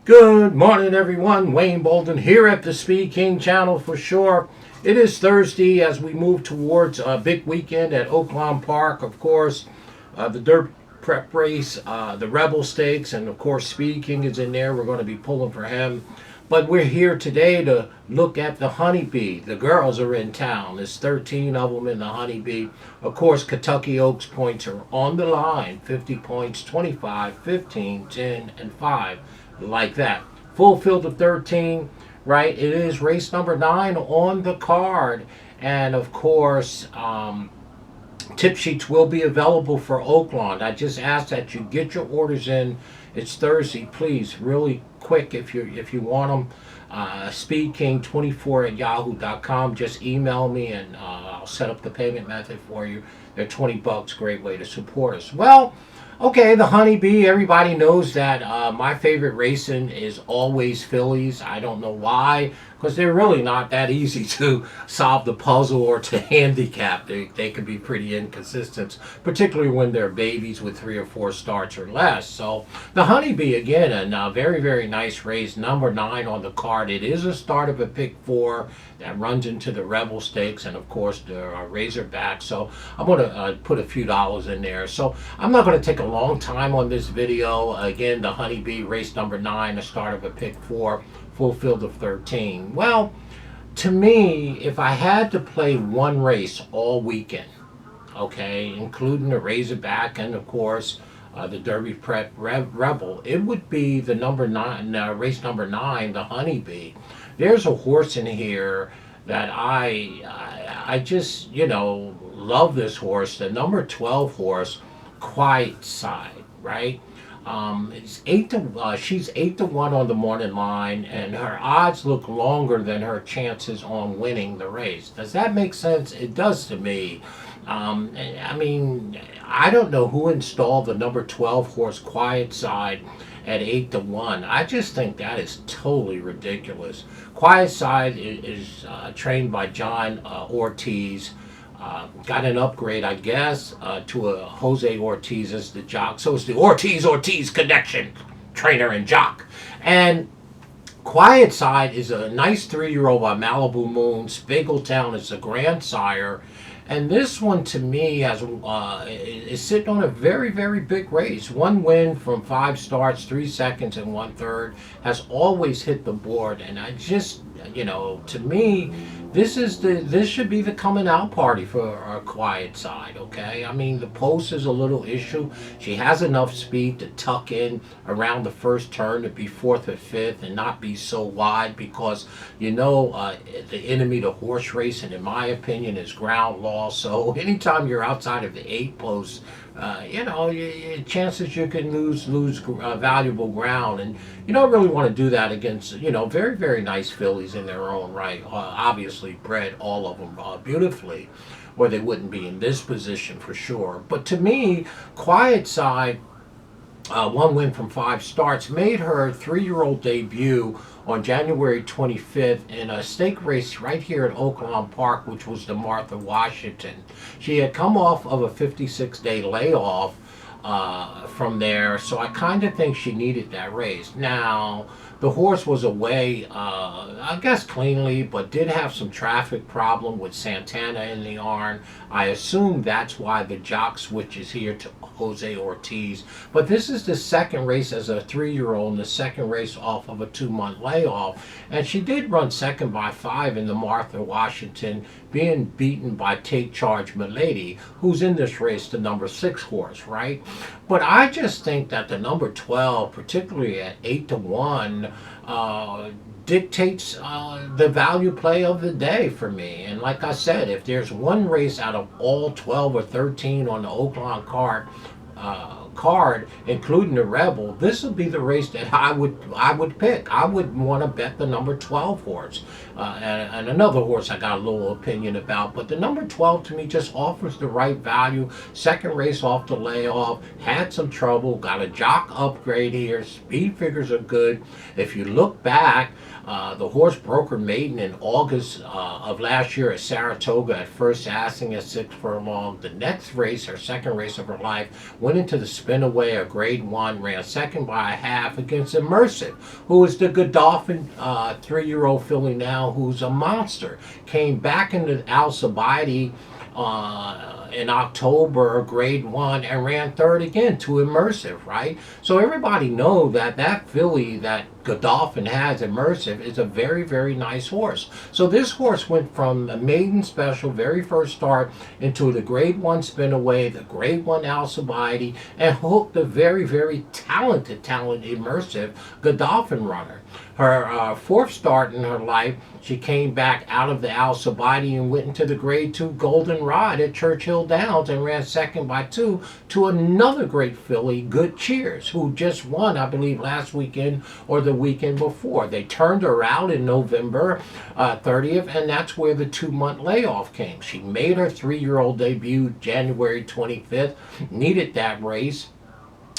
Good morning, everyone. Wayne Bolden here at the SpeedKing channel for sure. It is Thursday as we move towards a big weekend at Oaklawn Park. Of course, the dirt prep race, the Rebel Stakes, and of course, SpeedKing is in there. We're going to be pulling for him. But we're here today to look at the Honeybee. The girls are in town. There's 13 of them in the Honeybee. Of course, Kentucky Oaks points are on the line. 50 points, 25, 15, 10, and 5. Like that. Full field of 13, right? It is race number 9 on the card. And of course, tip sheets will be available for Oaklawn. I just ask that you get your orders in. It's Thursday, please, really quick if you want them. SpeedKing24 at yahoo.com. Just email me and I'll set up the payment method for you. They're $20. Great way to support us. Well, okay, the Honeybee. Everybody knows that my favorite racing is always fillies. I don't know why, because they're really not that easy to solve the puzzle or to handicap. They can be pretty inconsistent, particularly when they're babies with 3 or 4 starts or less. So the Honeybee, again, a very, very nice race. Number 9 on the card. It is a start of a pick 4 that runs into the Rebel Stakes and, of course, the Razorback. So I'm going to put a few dollars in there. So I'm not going to take a long time on this video. Again, the Honeybee, race number 9, the start of a pick 4, full field of 13. Well, to me, if I had to play one race all weekend, okay, including the Razorback and, of course, the Derby Prep Rebel, it would be the number 9, race number 9, the Honeybee. There's a horse in here that I just, love this horse. The number 12 horse, Quietside, right? It's she's 8-1 on the morning line, and her odds look longer than her chances on winning the race. Does that make sense? It does to me. I mean, I don't know who installed the number 12 horse Quietside at 8-1. I just think that is totally ridiculous. Quietside is trained by John Ortiz. Got an upgrade, I guess, to a Jose Ortiz as the jock. So it's the Ortiz connection, trainer and jock. And Quietside is a nice 3-year-old by Malibu Moon. Spiegeltown is the grandsire. And this one, to me, is sitting on a very, very big race. 1 win from 5 starts, 3 seconds and 1/3. Has always hit the board. And I just, to me, this should be the coming out party for our Quietside, okay? I mean, the post is a little issue. She has enough speed to tuck in around the first turn to be 4th or 5th and not be so wide because, the enemy to horse racing, in my opinion, is ground law. So anytime you're outside of the 8 posts, chances you can lose valuable ground, and you don't really want to do that against very, very nice fillies in their own right. Obviously bred, all of them beautifully, or they wouldn't be in this position for sure. But to me, Quietside, 1 win from 5 starts, made her 3-year-old debut on January 25th in a stake race right here at Oaklawn Park, which was the Martha Washington. She had come off of a 56-day layoff from there, so I kind of think she needed that race. Now, the horse was away, I guess cleanly, but did have some traffic problem with Santana in the yarn. I assume that's why the jock switches here to Jose Ortiz. But this is the second race as a 3-year-old and the second race off of a 2-month layoff. And she did run second by 5 in the Martha Washington, being beaten by Take Charge Milady, who's in this race, the number 6 horse, right? But I just think that the number 12, particularly at 8-1, dictates the value play of the day for me. And like I said, if there's one race out of all 12 or 13 on the Oaklawn card, including the Rebel, this would be the race that I would pick. I would want to bet the number 12 horse. And another horse I got a little opinion about, but the number 12 to me just offers the right value. Second race off the layoff, had some trouble, got a jock upgrade here, speed figures are good. If you look back, the horse broke her maiden in August of last year at Saratoga at first assing at 6 furlong. The next race, her second race of her life, went into the spin away, a grade 1, ran second by a half against Immersive, who is the Godolphin 3-year-old filly now, who's a monster. Came back into Alcibiade in October, grade 1, and ran third again to Immersive, right? So everybody know that that filly that Godolphin has, Immersive, is a very, very nice horse. So this horse went from a maiden special, very first start, into the grade 1 spin away, the grade 1 Alcibiade, and hooked a very, very talented Immersive Godolphin runner. Her fourth start in her life, she came back out of the Alcibiade and went into the grade 2 Golden Rod at Churchill Downs and ran second by 2 to another great filly, Good Cheers, who just won, I believe, last weekend or the weekend before. They turned her out in November 30th, and that's where the 2-month layoff came. She made her 3-year-old debut January 25th, needed that race,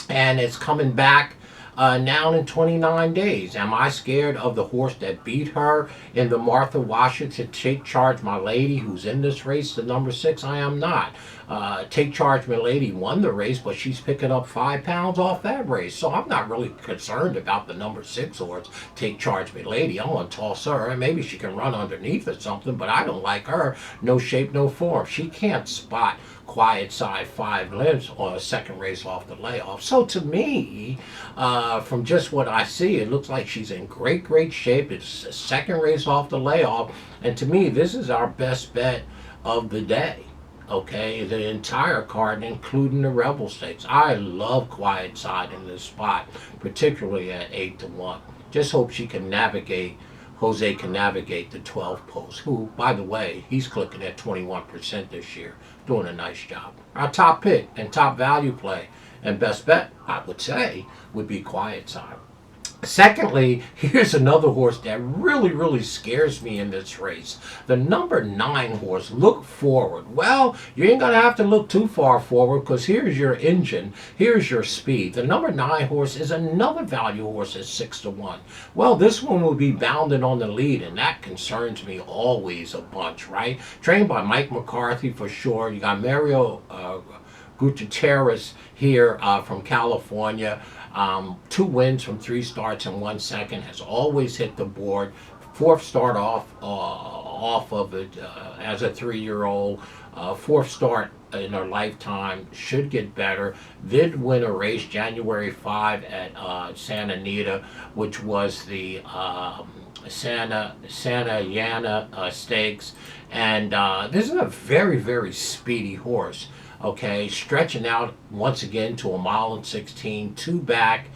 and it's coming back now in 29 days. Am I scared of the horse that beat her in the Martha Washington Take Charge My Lady, who's in this race, the number 6? I am not. Take Charge My Lady won the race, but she's picking up 5 pounds off that race. So I'm not really concerned about the number 6 horse, Take Charge My Lady. I want to toss her, and maybe she can run underneath or something, but I don't like her. No shape, no form. She can't spot Quietside 5 lengths on a second race off the layoff. So to me, from just what I see, it looks like she's in great shape. It's a second race off the layoff, and to me, this is our best bet of the day. Okay, the entire card, including the Rebel Stakes. I love Quietside in this spot, particularly at 8-1. Just hope she can navigate. Jose can navigate the 12 post, who, by the way, he's clicking at 21% this year, doing a nice job. Our top pick and top value play and best bet, I would say, would be Quietside. Secondly, here's another horse that really scares me in this race. The number 9 horse, Look Forward. Well, you ain't going to have to look too far forward, because here's your engine, here's your speed. The number 9 horse is another value horse at 6-1. Well, this one will be bounding on the lead, and that concerns me always a bunch, right? Trained by Mike McCarthy for sure. You got Mario Gutierrez here from California. 2 wins from 3 starts and 1 second, has always hit the board. 4th start off of it as a 3-year-old. 4th start in her lifetime, should get better. Did win a race January 5 at Santa Anita, which was the Santa Yana Stakes, and this is a very speedy horse. Okay, stretching out once again to 1:16, 2 back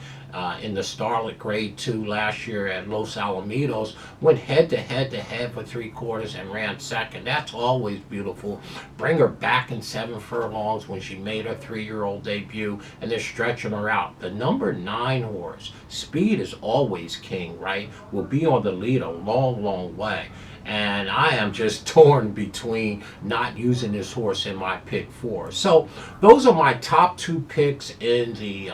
in the Starlet Grade 2 last year at Los Alamitos. Went head to head for 3/4 and ran second. That's always beautiful. Bring her back in 7 furlongs when she made her 3-year-old debut, and they're stretching her out. The number 9 horse, speed is always king, right? Will be on the lead a long way. And I am just torn between not using this horse in my pick 4. So those are my top 2 picks in the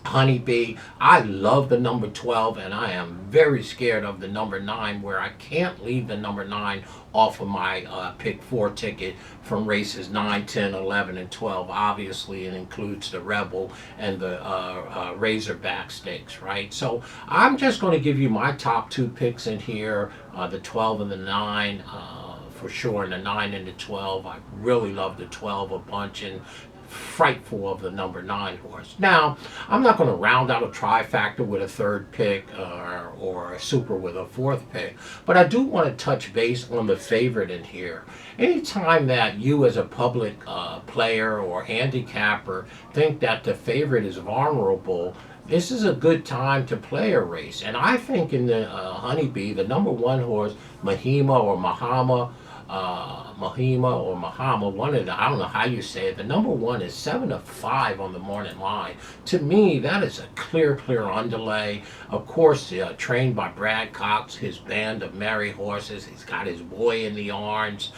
Honeybee. I love the number 12, and I am very scared of the number 9, where I can't leave the number 9 off of my pick 4 ticket from races 9, 10, 11, and 12. Obviously, it includes the Rebel and the Razorback Stakes, right? So I'm just going to give you my top 2 picks in here, the 12 and the 9. For sure, and the 9 and the 12. I really love the 12 a bunch, and frightful of the number 9 horse. Now, I'm not going to round out a trifecta with a 3rd pick or a super with a 4th pick, but I do want to touch base on the favorite in here. Anytime that you as a public player or handicapper think that the favorite is vulnerable, this is a good time to play a race. And I think in the Honeybee, the number 1 horse, Mahima, one of the, I don't know how you say it, the number 1 is 7-5 on the morning line. To me, that is a clear underlay. Of course, trained by Brad Cox, his band of merry horses. He's got his boy in the arms,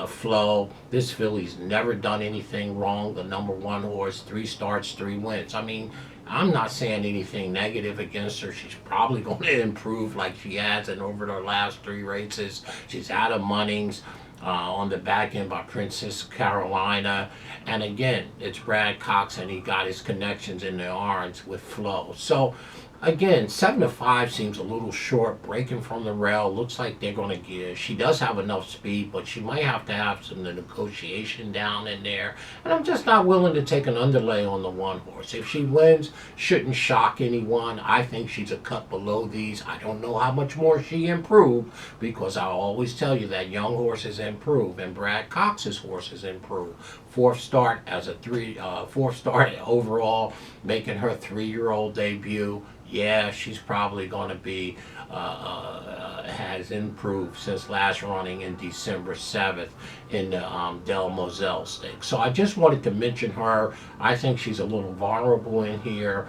Flo. This filly's never done anything wrong. The number 1 horse, 3 starts, 3 wins. I mean, I'm not saying anything negative against her. She's probably going to improve like she has in over her last 3 races. She's out of Munnings. on the back end by Princess Carolina. And again, it's Brad Cox, and he got his connections in the arms with Flo. So again, 7-5 seems a little short, breaking from the rail. Looks like they're going to give. She does have enough speed, but she might have to have some negotiation down in there. And I'm just not willing to take an underlay on the one horse. If she wins, shouldn't shock anyone. I think she's a cut below these. I don't know how much more she improved, because I always tell you that young horses improve, and Brad Cox's horses improve. Fourth start as a fourth start overall, making her 3-year-old debut. Yeah, she's probably going to be, has improved since last running in December 7th in the Del Moselle Stake. So I just wanted to mention her. I think she's a little vulnerable in here.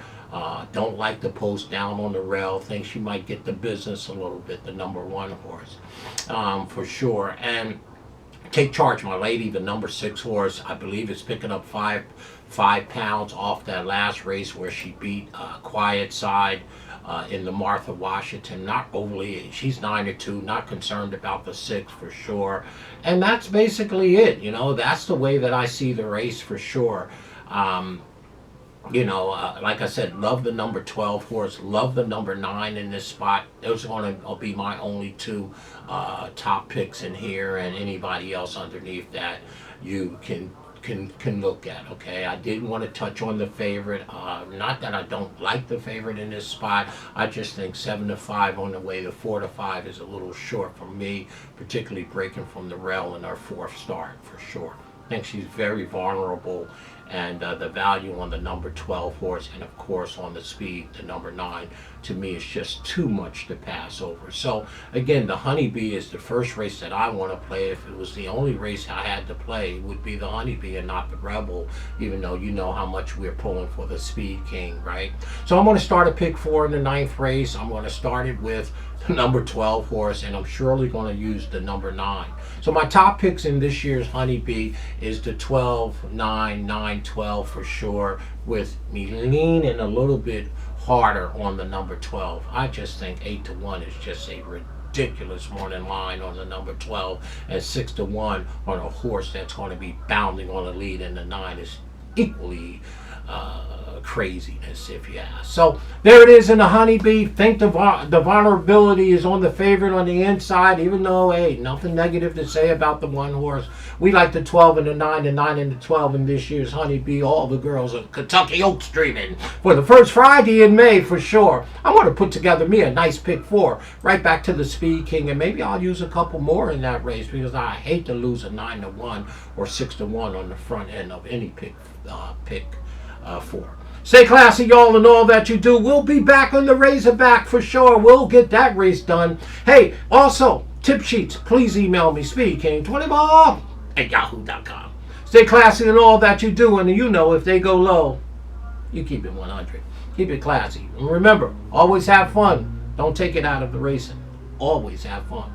Don't like the post down on the rail. Think she might get the business a little bit, the number 1 horse, for sure. And Take Charge, my lady, the number 6 horse, I believe is picking up 5 pounds off that last race where she beat Quietside in the Martha Washington. Not overly, she's 9-2, not concerned about the 6 for sure. And that's basically it. You know, that's the way that I see the race for sure. You know, like I said, love the number 12 horse, love the number 9 in this spot. Those are going to be my only 2 top picks in here, and anybody else underneath that you can look at. Okay, I did want to touch on the favorite. Not that I don't like the favorite in this spot. I just think 7-5 on the way to 4-5 is a little short for me, particularly breaking from the rail in her 4th start for sure. I think she's very vulnerable, and the value on the number 12 horse, and of course on the speed, the number 9, to me is just too much to pass over. So again, the Honeybee is the first race that I want to play. If it was the only race I had to play, it would be the Honeybee and not the Rebel, even though you know how much we're pulling for the SpeedKing, right? So I'm going to start a pick 4 in the 9th race. I'm going to start it with the number 12 horse, and I'm surely going to use the number 9. So my top picks in this year's Honeybee is the 12, 9, 9, 12 for sure, with me leaning a little bit harder on the number 12. I just think 8-1 is just a ridiculous morning line on the number 12, and 6-1 on a horse that's going to be bounding on the lead, and the 9 is equally craziness, if you ask. So there it is in the Honeybee. Think the vulnerability is on the favorite on the inside, even though, hey, nothing negative to say about the one horse. We like the 12 and the 9, the 9 and the 12 in this year's Honeybee. All the girls of Kentucky Oak streaming for the first Friday in May for sure. I want to put together me a nice pick 4 right back to the SpeedKing, and maybe I'll use a couple more in that race, because I hate to lose a 9-1 or 6-1 on the front end of any pick 4. Stay classy, y'all, and all that you do. We'll be back on the Razorback for sure. We'll get that race done. Hey, also, tip sheets, please email me, SpeedKing20ball@yahoo.com. Stay classy in all that you do, and you know if they go low, you keep it 100. Keep it classy. And remember, always have fun. Don't take it out of the racing. Always have fun.